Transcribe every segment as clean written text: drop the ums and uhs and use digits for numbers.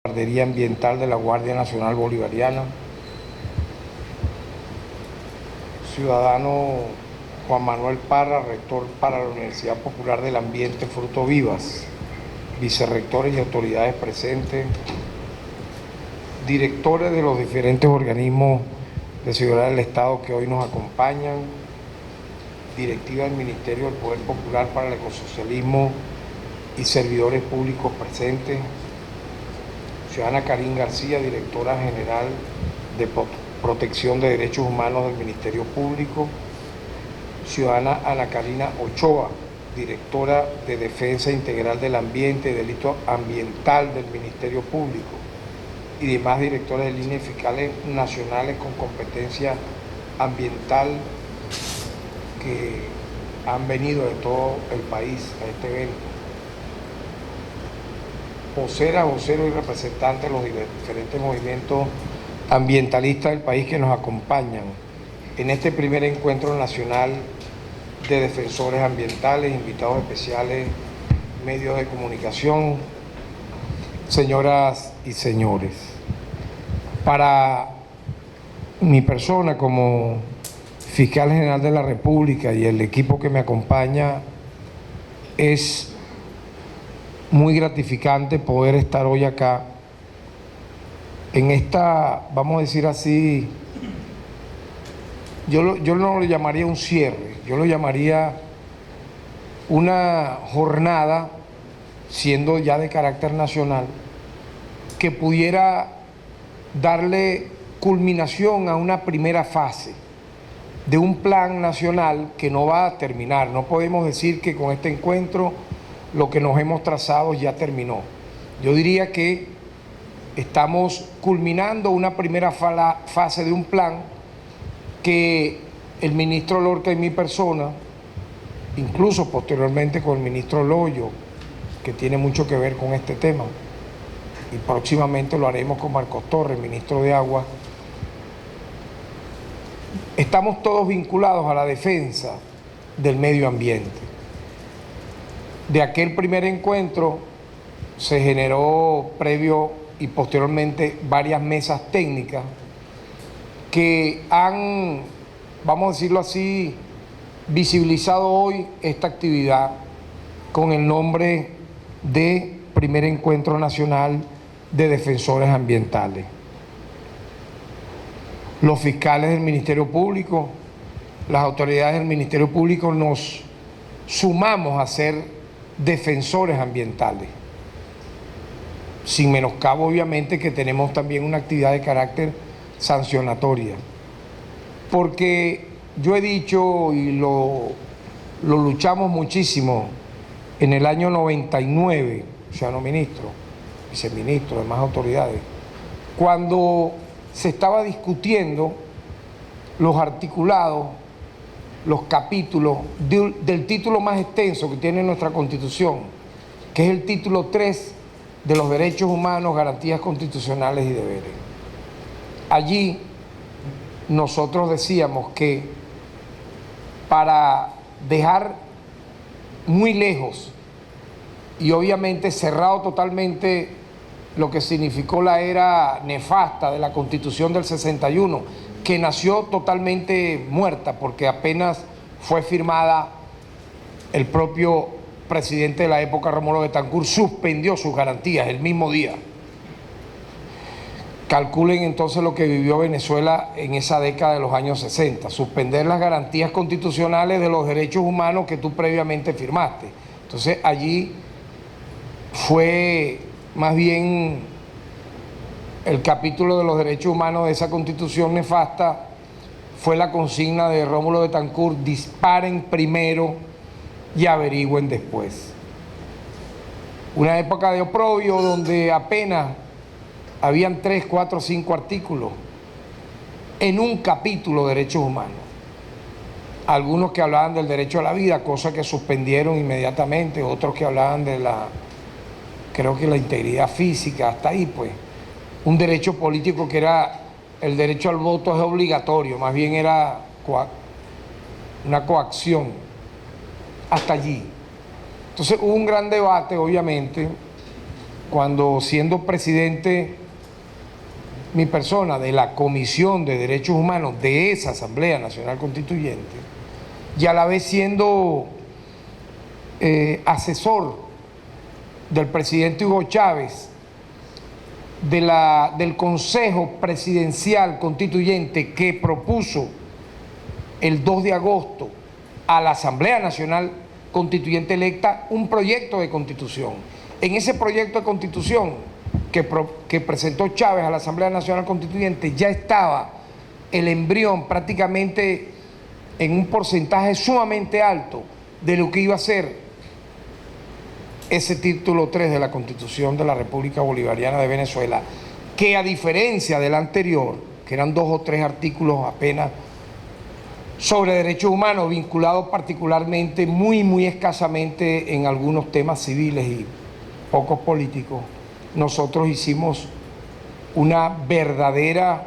Guardería Ambiental de la Guardia Nacional Bolivariana, ciudadano Juan Manuel Parra, rector para la Universidad Popular del Ambiente Fruto Vivas, vicerrectores y autoridades presentes, directores de los diferentes organismos de seguridad del Estado que hoy nos acompañan, directiva del Ministerio del Poder Popular para el Ecosocialismo y servidores públicos presentes, ciudadana Karin García, directora general de Protección de Derechos Humanos del Ministerio Público, ciudadana Ana Karina Ochoa, directora de Defensa Integral del Ambiente y Delito Ambiental del Ministerio Público, y demás directores de líneas fiscales nacionales con competencia ambiental que han venido de todo el país a este evento. Voceras, voceros y representantes de los diferentes movimientos ambientalistas del país que nos acompañan en este primer encuentro nacional de defensores ambientales, invitados especiales, medios de comunicación, señoras y señores. Para mi persona como fiscal general de la República y el equipo que me acompaña, es muy gratificante poder estar hoy acá en esta, vamos a decir así, yo no lo llamaría un cierre, yo lo llamaría una jornada, siendo ya de carácter nacional, que pudiera darle culminación a una primera fase de un plan nacional que no va a terminar. No podemos decir que con este encuentro lo que nos hemos trazado ya terminó. Yo diría que estamos culminando una primera fase de un plan que el ministro Lorca y mi persona, incluso posteriormente con el ministro Loyo, que tiene mucho que ver con este tema, y próximamente lo haremos con Marcos Torres, ministro de Agua, estamos todos vinculados a la defensa del medio ambiente. De aquel primer encuentro se generó previo y posteriormente varias mesas técnicas que han, vamos a decirlo así, visibilizado hoy esta actividad con el nombre de Primer Encuentro Nacional de Defensores Ambientales. Los fiscales del Ministerio Público, las autoridades del Ministerio Público nos sumamos a ser defensores ambientales, sin menoscabo obviamente que tenemos también una actividad de carácter sancionatoria, porque yo he dicho y lo luchamos muchísimo en el año 99, ciudadano ministro, viceministro, demás autoridades, cuando se estaba discutiendo los articulados, los capítulos del título más extenso que tiene nuestra Constitución, que es el título 3 de los derechos humanos, garantías constitucionales y deberes. Allí nosotros decíamos que para dejar muy lejos y obviamente cerrado totalmente lo que significó la era nefasta de la Constitución del 61, que nació totalmente muerta porque apenas fue firmada, el propio presidente de la época, Rómulo Betancourt, suspendió sus garantías el mismo día. Calculen entonces lo que vivió Venezuela en esa década de los años 60, suspender las garantías constitucionales de los derechos humanos que tú previamente firmaste. Entonces allí fue más bien el capítulo de los derechos humanos de esa Constitución nefasta, fue la consigna de Rómulo Betancourt: disparen primero y averigüen después. Una época de oprobio donde apenas habían 3, 4, 5 artículos en un capítulo de derechos humanos. Algunos que hablaban del derecho a la vida, cosa que suspendieron inmediatamente, otros que hablaban de creo que la integridad física, hasta ahí pues. Un derecho político que era el derecho al voto es obligatorio, más bien era una coacción, hasta allí. Entonces hubo un gran debate, obviamente, cuando siendo presidente mi persona de la Comisión de Derechos Humanos de esa Asamblea Nacional Constituyente, y a la vez siendo asesor del presidente Hugo Chávez del Consejo Presidencial Constituyente que propuso el 2 de agosto a la Asamblea Nacional Constituyente electa un proyecto de constitución. En ese proyecto de constitución que presentó Chávez a la Asamblea Nacional Constituyente ya estaba el embrión prácticamente en un porcentaje sumamente alto de lo que iba a ser ese título 3 de la Constitución de la República Bolivariana de Venezuela, que a diferencia del anterior, que eran 2 o 3 artículos apenas sobre derechos humanos, vinculados particularmente muy escasamente en algunos temas civiles y pocos políticos, nosotros hicimos una verdadera,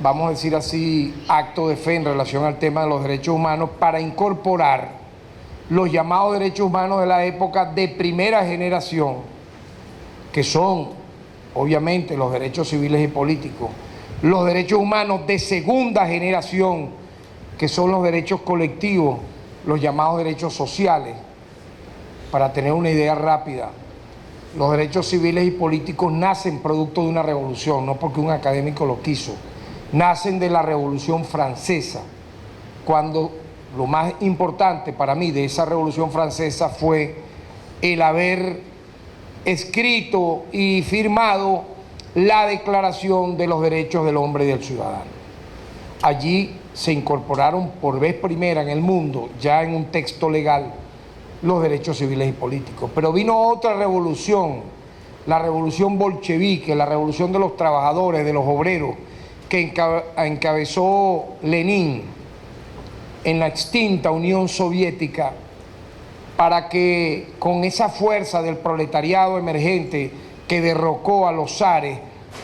vamos a decir así, acto de fe en relación al tema de los derechos humanos para incorporar los llamados derechos humanos de la época de primera generación, que son obviamente los derechos civiles y políticos, los derechos humanos de segunda generación, que son los derechos colectivos, los llamados derechos sociales. Para tener una idea rápida, los derechos civiles y políticos nacen producto de una revolución, no porque un académico lo quiso, nacen de la Revolución Francesa, cuando lo más importante para mí de esa Revolución Francesa fue el haber escrito y firmado la Declaración de los Derechos del Hombre y del Ciudadano. Allí se incorporaron por vez primera en el mundo, ya en un texto legal, los derechos civiles y políticos. Pero vino otra revolución, la revolución bolchevique, la revolución de los trabajadores, de los obreros, que encabezó Lenin en la extinta Unión Soviética, para que con esa fuerza del proletariado emergente que derrocó a los zares,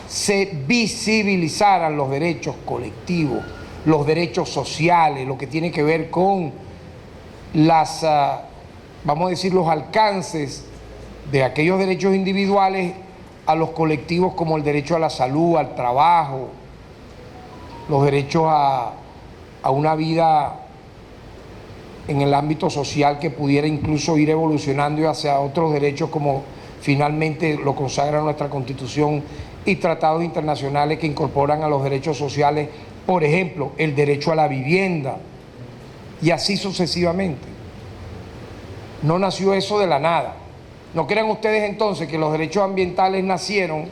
se visibilizaran los derechos colectivos, los derechos sociales, lo que tiene que ver con las, vamos a decir, los alcances de aquellos derechos individuales a los colectivos, como el derecho a la salud, al trabajo, los derechos a una vida en el ámbito social que pudiera incluso ir evolucionando hacia otros derechos como finalmente lo consagra nuestra Constitución y tratados internacionales que incorporan a los derechos sociales, por ejemplo, el derecho a la vivienda y así sucesivamente. No nació eso de la nada. No crean ustedes entonces que los derechos ambientales nacieron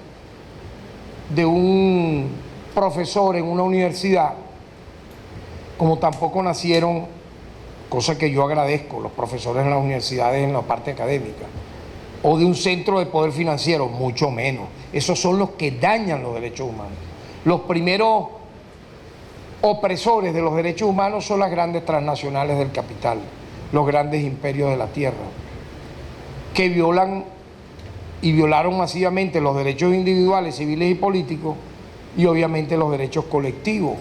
de un profesor en una universidad, como tampoco nacieron, cosa que yo agradezco, los profesores en las universidades en la parte académica, o de un centro de poder financiero, mucho menos. Esos son los que dañan los derechos humanos. Los primeros opresores de los derechos humanos son las grandes transnacionales del capital, los grandes imperios de la tierra, que violan y violaron masivamente los derechos individuales, civiles y políticos, y obviamente los derechos colectivos,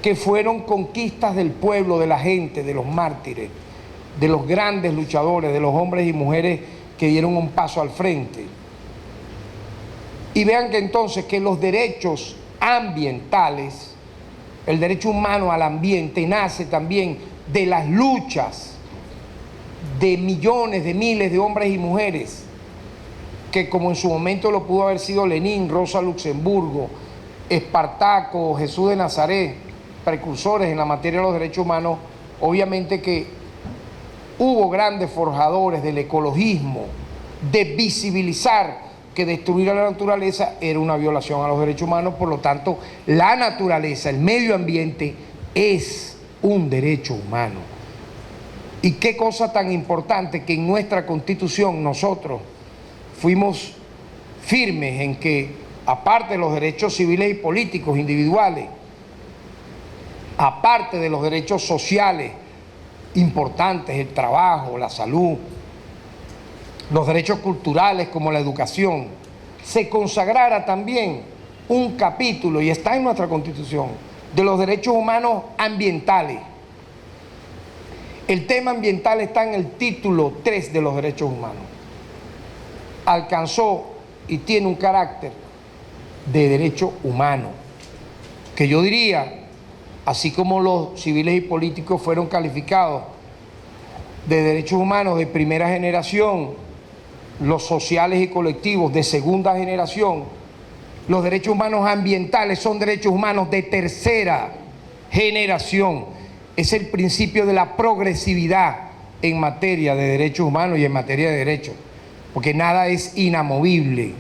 que fueron conquistas del pueblo, de la gente, de los mártires, de los grandes luchadores, de los hombres y mujeres que dieron un paso al frente. Y vean que entonces que los derechos ambientales, el derecho humano al ambiente, nace también de las luchas de millones, de miles de hombres y mujeres, que como en su momento lo pudo haber sido Lenin, Rosa Luxemburgo, Espartaco, Jesús de Nazaret, precursores en la materia de los derechos humanos, obviamente que hubo grandes forjadores del ecologismo, de visibilizar que destruir a la naturaleza era una violación a los derechos humanos, por lo tanto, la naturaleza, el medio ambiente, es un derecho humano. Y qué cosa tan importante que en nuestra Constitución nosotros fuimos firmes en que, aparte de los derechos civiles y políticos individuales, aparte de los derechos sociales importantes, el trabajo, la salud, los derechos culturales como la educación, se consagrara también un capítulo, y está en nuestra Constitución, de los derechos humanos ambientales. El tema ambiental está en el título 3 de los derechos humanos. alcanzó y tiene un carácter de derecho humano, que yo diría, así como los civiles y políticos fueron calificados de derechos humanos de primera generación, los sociales y colectivos de segunda generación, los derechos humanos ambientales son derechos humanos de tercera generación. Es el principio de la progresividad en materia de derechos humanos y en materia de derechos, porque nada es inamovible.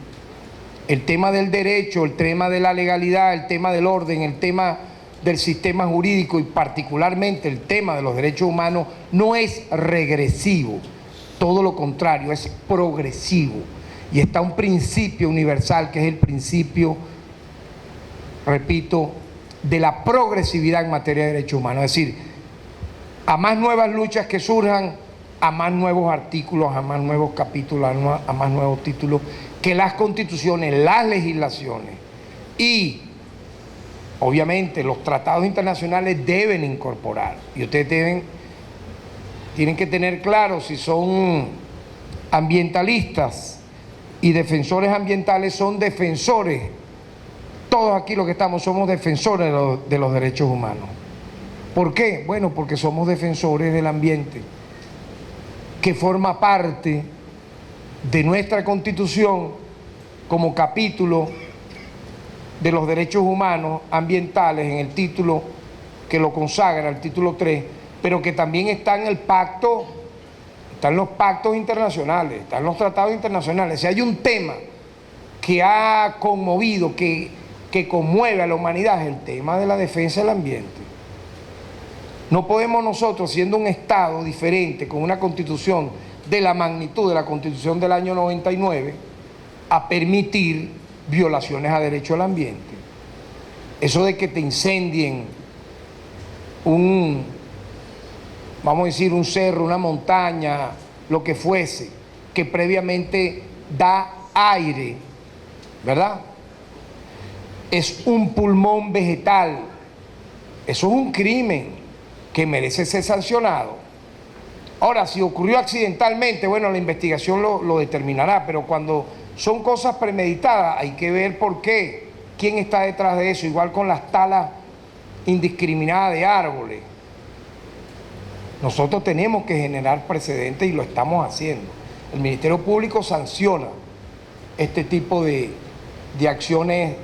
El tema del derecho, el tema de la legalidad, el tema del orden, el tema del sistema jurídico y particularmente el tema de los derechos humanos no es regresivo, todo lo contrario, es progresivo. Y está un principio universal que es el principio, repito, de la progresividad en materia de derechos humanos. Es decir, a más nuevas luchas que surjan, a más nuevos artículos, a más nuevos capítulos, a más nuevos títulos, que las constituciones, las legislaciones y obviamente los tratados internacionales deben incorporar. Y ustedes tienen que tener claro, si son ambientalistas y defensores ambientales, son defensores. Todos aquí los que estamos somos defensores de los derechos humanos. ¿Por qué? Bueno, porque somos defensores del ambiente, que forma parte de nuestra Constitución como capítulo de los derechos humanos ambientales en el título que lo consagra, el título 3, pero que también está en el pacto, están los pactos internacionales, están los tratados internacionales. Si hay un tema que ha conmovido, que conmueve a la humanidad, es el tema de la defensa del ambiente. No podemos nosotros, siendo un Estado diferente, con una Constitución de la magnitud de la Constitución del año 99, a permitir violaciones a derecho al ambiente. Eso de que te incendien vamos a decir, un cerro, una montaña, lo que fuese, que previamente da aire, ¿verdad? Es un pulmón vegetal. Eso es un crimen que merece ser sancionado. Ahora, si ocurrió accidentalmente, bueno, la investigación lo determinará, pero cuando son cosas premeditadas hay que ver por qué, quién está detrás de eso, igual con las talas indiscriminadas de árboles. Nosotros tenemos que generar precedentes y lo estamos haciendo. El Ministerio Público sanciona este tipo de acciones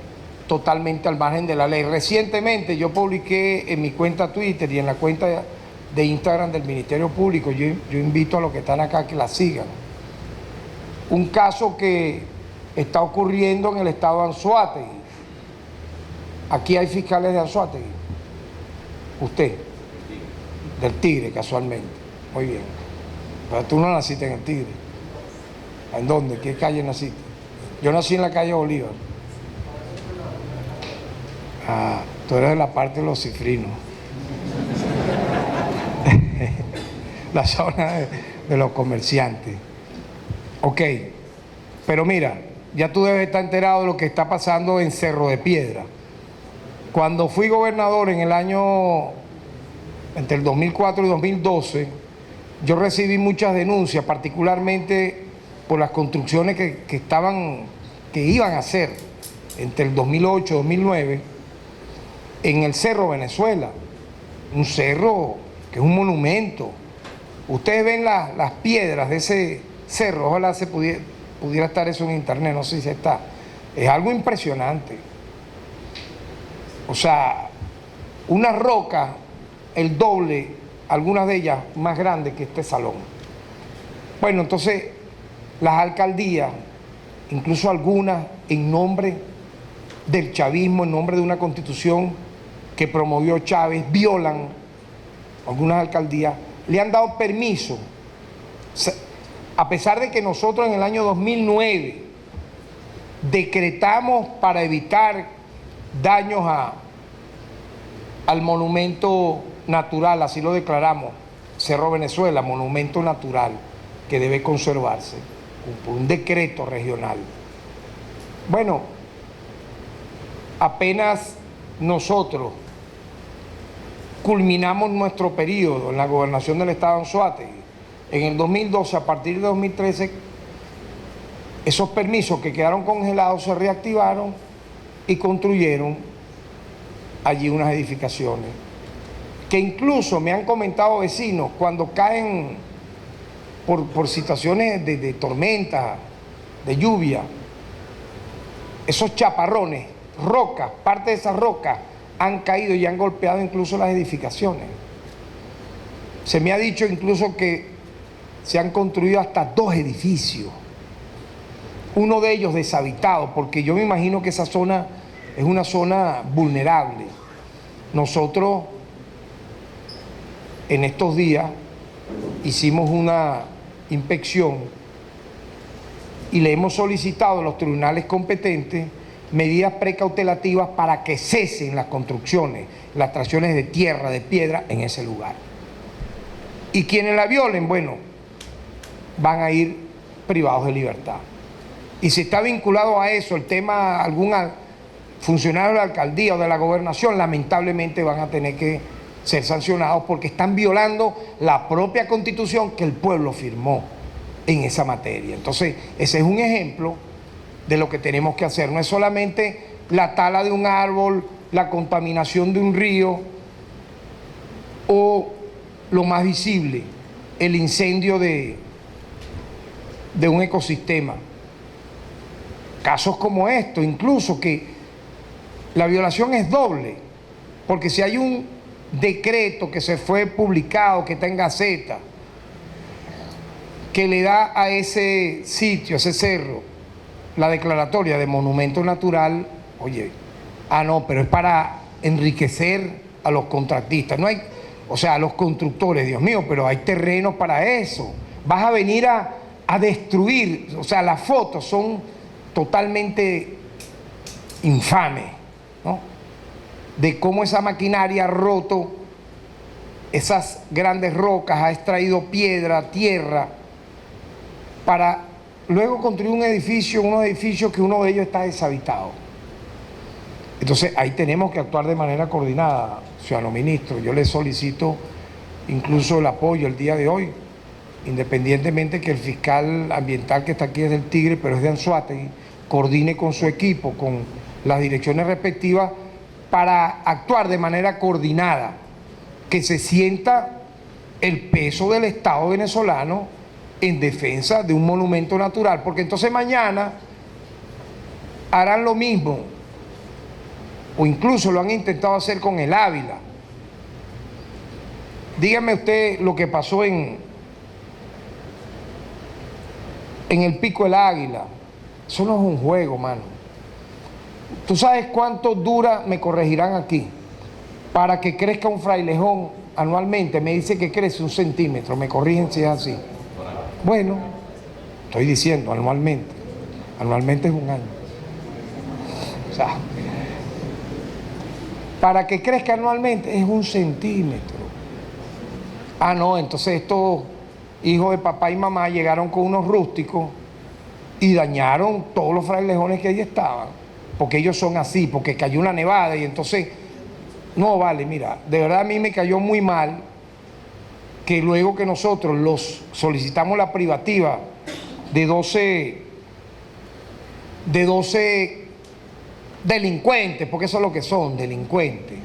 totalmente al margen de la ley. Recientemente yo publiqué en mi cuenta Twitter y en la cuenta de Instagram del Ministerio Público, yo invito a los que están acá que la sigan, un caso que está ocurriendo en el estado de Anzoátegui. Aquí hay fiscales de Anzoátegui. Usted, del Tigre, casualmente. Muy bien. Pero tú no naciste en el Tigre. ¿En dónde? ¿Qué calle naciste? Yo nací en la calle Bolívar. Ah, tú eres de la parte de los cifrinos. La zona de los comerciantes. Ok, pero mira, ya tú debes estar enterado de lo que está pasando en Cerro de Piedra. Cuando fui gobernador en el año, entre el 2004 y 2012, yo recibí muchas denuncias, particularmente por las construcciones que iban a hacer entre el 2008 y 2009 en el Cerro Venezuela, un cerro que es un monumento. Ustedes ven las piedras de ese cerro, ojalá se pudiera estar eso en internet, no sé si está. Es algo impresionante. O sea, una roca, el doble, algunas de ellas más grandes que este salón. Bueno, entonces las alcaldías, incluso algunas en nombre del chavismo, en nombre de una constitución que promovió Chávez, violan algunas alcaldías, le han dado permiso, a pesar de que nosotros en el año 2009 decretamos para evitar daños al monumento natural, así lo declaramos, Cerro Venezuela, monumento natural que debe conservarse por un decreto regional. Bueno, apenas nosotros culminamos nuestro periodo en la gobernación del estado de Anzoátegui, en el 2012, a partir de 2013, esos permisos que quedaron congelados se reactivaron y construyeron allí unas edificaciones. Que incluso me han comentado vecinos, cuando caen por situaciones de tormenta, de lluvia, esos chaparrones, rocas, parte de esas rocas han caído y han golpeado incluso las edificaciones. Se me ha dicho incluso que se han construido hasta 2 edificios, uno de ellos deshabitado, porque yo me imagino que esa zona es una zona vulnerable. Nosotros en estos días hicimos una inspección y le hemos solicitado a los tribunales competentes medidas precautelativas para que cesen las construcciones, las extracciones de tierra, de piedra en ese lugar. Y quienes la violen, bueno, van a ir privados de libertad. Y si está vinculado a eso el tema, algún funcionario de la alcaldía o de la gobernación, lamentablemente van a tener que ser sancionados porque están violando la propia Constitución que el pueblo firmó en esa materia. Entonces, ese es un ejemplo de lo que tenemos que hacer. No es solamente la tala de un árbol, la contaminación de un río o lo más visible, el incendio de un ecosistema. Casos como estos, incluso que la violación es doble, porque si hay un decreto que se fue publicado, que está en Gaceta, que le da a ese sitio, a ese cerro, la declaratoria de monumento natural, oye, no, pero es para enriquecer a los contratistas, no hay, o sea, a los constructores, Dios mío, pero hay terrenos para eso. Vas a venir a destruir, o sea, las fotos son totalmente infames, ¿no? De cómo esa maquinaria ha roto esas grandes rocas, ha extraído piedra, tierra, para luego construir un edificio, unos edificios que uno de ellos está deshabitado. Entonces ahí tenemos que actuar de manera coordinada, ciudadano ministro. Yo le solicito incluso el apoyo el día de hoy, independientemente que el fiscal ambiental que está aquí es del Tigre, pero es de Anzoátegui, coordine con su equipo, con las direcciones respectivas, para actuar de manera coordinada, que se sienta el peso del Estado venezolano en defensa de un monumento natural, porque entonces mañana harán lo mismo, o incluso lo han intentado hacer con el Ávila. Dígame usted lo que pasó en el Pico del Águila. Eso no es un juego, mano. ¿Tú sabes cuánto dura, me corregirán aquí, para que crezca un frailejón anualmente? Me dice que crece 1 centímetro, me corrigen si es así. Bueno, estoy diciendo anualmente. Anualmente es un año. O sea, para que crezca anualmente es 1 centímetro. No, entonces estos hijos de papá y mamá llegaron con unos rústicos y dañaron todos los frailejones que allí estaban, porque ellos son así, porque cayó una nevada y entonces, no vale, mira, de verdad a mí me cayó muy mal que luego que nosotros los solicitamos la privativa de 12 delincuentes, porque eso es lo que son, delincuentes,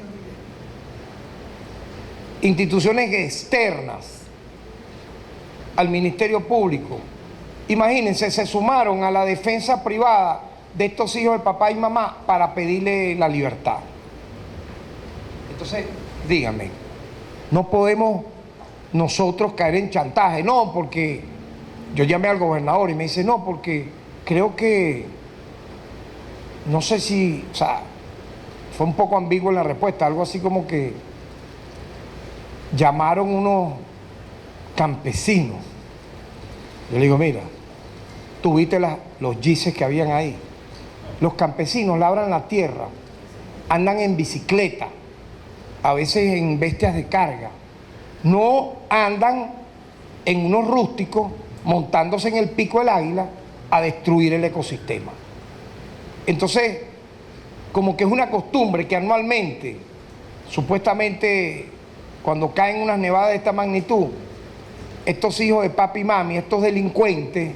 instituciones externas al Ministerio Público. Imagínense, se sumaron a la defensa privada de estos hijos de papá y mamá para pedirle la libertad. Entonces, díganme, no podemos nosotros caer en chantaje, no, porque yo llamé al gobernador y me dice, no, porque creo que, no sé si, o sea, fue un poco ambiguo en la respuesta, algo así como que llamaron unos campesinos. Yo le digo, mira, tú viste los yices que habían ahí. Los campesinos labran la tierra, andan en bicicleta, a veces en bestias de carga. No andan en unos rústicos montándose en el Pico del Águila a destruir el ecosistema. Entonces, como que es una costumbre que anualmente, supuestamente, cuando caen unas nevadas de esta magnitud, estos hijos de papi y mami, estos delincuentes,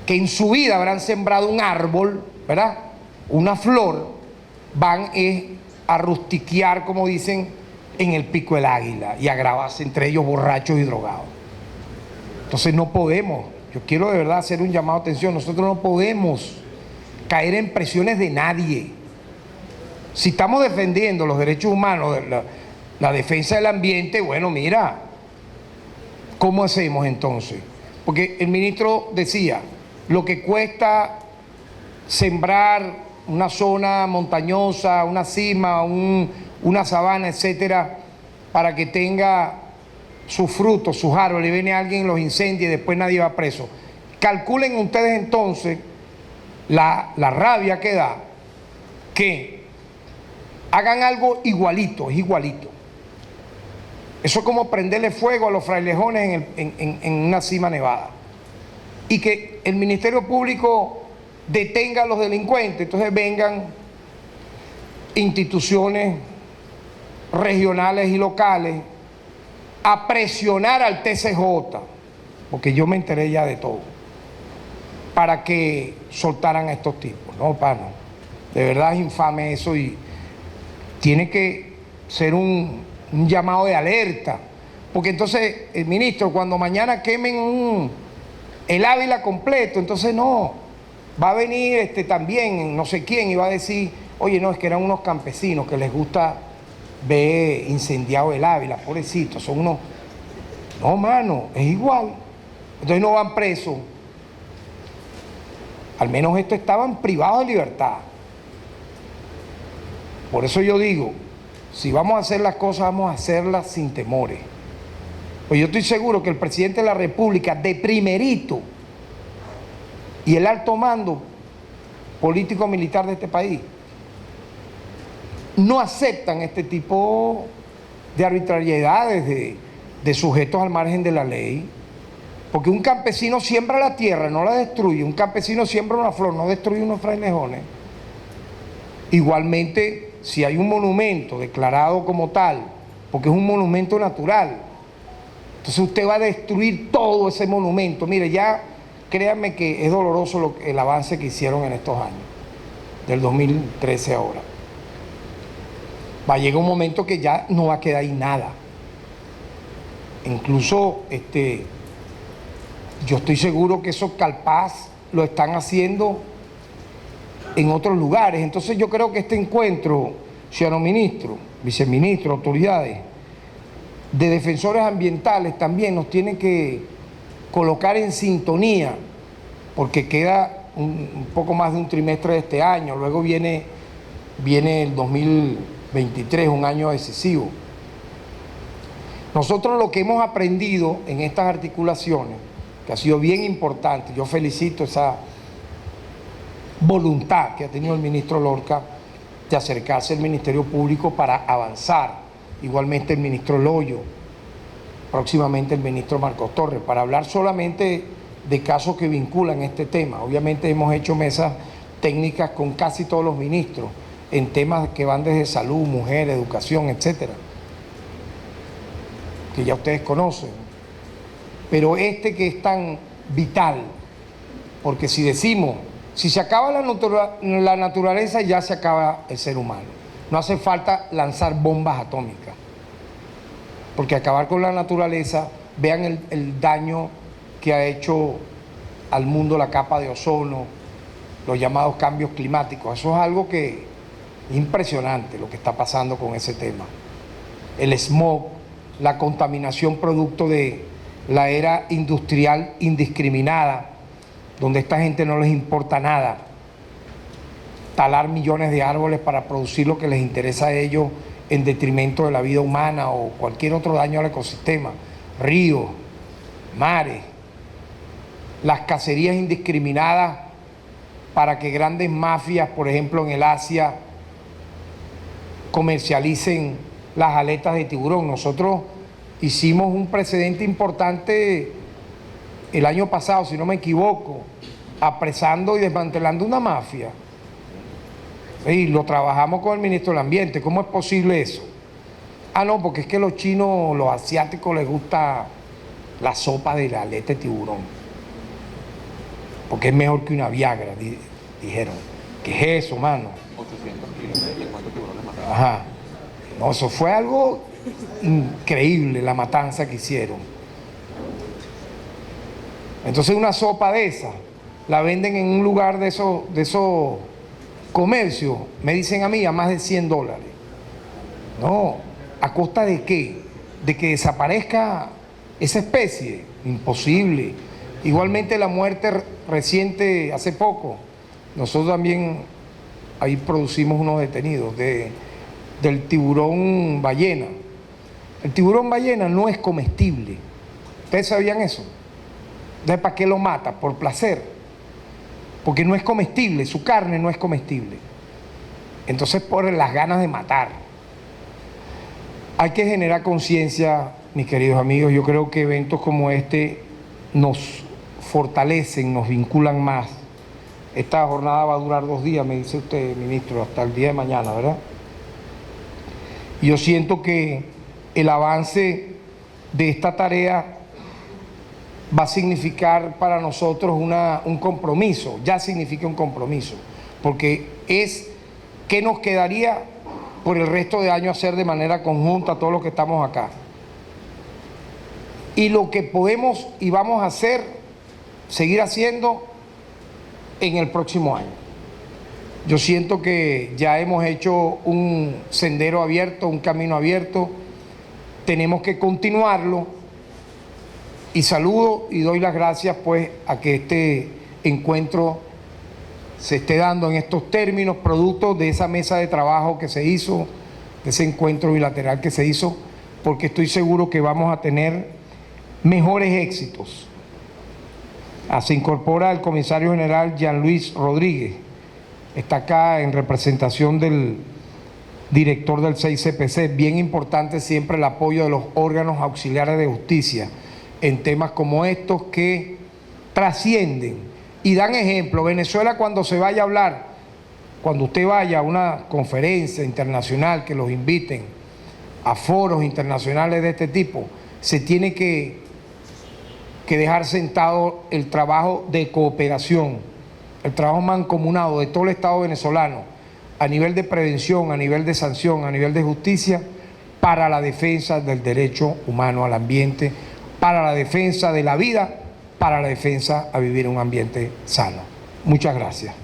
que en su vida habrán sembrado un árbol, ¿verdad? Una flor, van a rustiquear, como dicen, en el pico del águila y a grabarse entre ellos borrachos y drogados. Entonces no podemos, yo quiero de verdad hacer un llamado de atención, nosotros no podemos caer en presiones de nadie. Si estamos defendiendo los derechos humanos, la defensa del ambiente, bueno, mira, ¿cómo hacemos entonces? Porque el ministro decía, lo que cuesta sembrar una zona montañosa, una cima, una sabana, etcétera, para que tenga sus frutos, sus árboles, y viene alguien y los incendia y después nadie va preso. Calculen ustedes entonces la rabia que da que hagan algo igualito, es igualito. Eso es como prenderle fuego a los frailejones en una cima nevada. Y que el Ministerio Público detenga a los delincuentes, entonces vengan instituciones regionales y locales a presionar al TCJ, porque yo me enteré ya de todo, para que soltaran a estos tipos. No, pana, de verdad es infame eso y tiene que ser un llamado de alerta, porque entonces el ministro, cuando mañana quemen el Ávila completo, entonces no, va a venir también no sé quién y va a decir, oye, no, es que eran unos campesinos que les gusta ver incendiado el Ávila, pobrecitos, son unos... No, mano, es igual. Entonces no van presos. Al menos estos estaban privados de libertad. Por eso yo digo, si vamos a hacer las cosas, vamos a hacerlas sin temores. Pues yo estoy seguro que el presidente de la República, de primerito, y el alto mando político-militar de este país, no aceptan este tipo de arbitrariedades, de sujetos al margen de la ley, porque un campesino siembra la tierra, no la destruye, un campesino siembra una flor, no destruye unos frailejones. Igualmente, si hay un monumento declarado como tal, porque es un monumento natural, entonces usted va a destruir todo ese monumento. Mire, ya créanme que es doloroso el avance que hicieron en estos años, del 2013 ahora. Va a llegar un momento que ya no va a quedar ahí nada. Incluso yo estoy seguro que esos Calpás lo están haciendo en otros lugares. Entonces yo creo que este encuentro, ciudadano ministro, viceministro, autoridades, de defensores ambientales también nos tiene que colocar en sintonía, porque queda un poco más de un trimestre de este año, luego viene el 2023, un año decisivo. Nosotros lo que hemos aprendido en estas articulaciones, que ha sido bien importante, yo felicito esa voluntad que ha tenido el ministro Lorca de acercarse al Ministerio Público para avanzar, igualmente el ministro Loyo, próximamente el ministro Marcos Torres, para hablar solamente de casos que vinculan este tema. Obviamente hemos hecho mesas técnicas con casi todos los ministros en temas que van desde salud, mujer, educación, etcétera, que ya ustedes conocen. Pero que es tan vital, porque si decimos, si se acaba la naturaleza, ya se acaba el ser humano. No hace falta lanzar bombas atómicas, porque acabar con la naturaleza, vean el daño que ha hecho al mundo la capa de ozono, los llamados cambios climáticos. Eso es algo que es impresionante lo que está pasando con ese tema. El smog, la contaminación producto de la era industrial indiscriminada, donde a esta gente no les importa nada. Talar millones de árboles para producir lo que les interesa a ellos en detrimento de la vida humana o cualquier otro daño al ecosistema. Ríos, mares, las cacerías indiscriminadas para que grandes mafias, por ejemplo en el Asia, comercialicen las aletas de tiburón. Nosotros hicimos un precedente importante el año pasado, si no me equivoco, apresando y desmantelando una mafia. Y lo trabajamos con el ministro del Ambiente. ¿Cómo es posible eso? Ah, no, porque es que los chinos, los asiáticos les gusta la sopa de la aleta de tiburón. porque es mejor que una Viagra, dijeron. ¿Qué es eso, mano? 800 kilos, ¿y cuántos tiburones mataron? Ajá. No, eso fue algo increíble, la matanza que hicieron. Entonces una sopa de esa, la venden en un lugar de esos comercios, me dicen a mí, a más de $100. No, ¿a costa de qué? ¿De que desaparezca esa especie? Imposible. Igualmente la muerte reciente, hace poco, nosotros también ahí producimos unos detenidos del tiburón ballena. El tiburón ballena no es comestible. ¿Ustedes sabían eso? Entonces, ¿para qué lo mata? Por placer. Porque no es comestible, su carne no es comestible. Entonces, por las ganas de matar. Hay que generar conciencia, mis queridos amigos. Yo creo que eventos como este nos fortalecen, nos vinculan más. Esta jornada va a durar 2 días, me dice usted, ministro, hasta el día de mañana, ¿verdad? Y yo siento que el avance de esta tarea va a significar para nosotros un compromiso, ya significa un compromiso, porque es qué nos quedaría por el resto de año hacer de manera conjunta todos los que estamos acá. Y lo que podemos y vamos a hacer, seguir haciendo en el próximo año. Yo siento que ya hemos hecho un sendero abierto, un camino abierto, tenemos que continuarlo. Y saludo y doy las gracias pues a que este encuentro se esté dando en estos términos, producto de esa mesa de trabajo que se hizo, de ese encuentro bilateral que se hizo, porque estoy seguro que vamos a tener mejores éxitos. Se incorpora el comisario general Jean Luis Rodríguez, está acá en representación del director del 6CPC, bien importante siempre el apoyo de los órganos auxiliares de justicia en temas como estos que trascienden y dan ejemplo. Venezuela, cuando se vaya a hablar, cuando usted vaya a una conferencia internacional que los inviten a foros internacionales de este tipo, se tiene que dejar sentado el trabajo de cooperación, el trabajo mancomunado de todo el Estado venezolano a nivel de prevención, a nivel de sanción, a nivel de justicia, para la defensa del derecho humano al ambiente, para la defensa de la vida, para la defensa a vivir en un ambiente sano. Muchas gracias.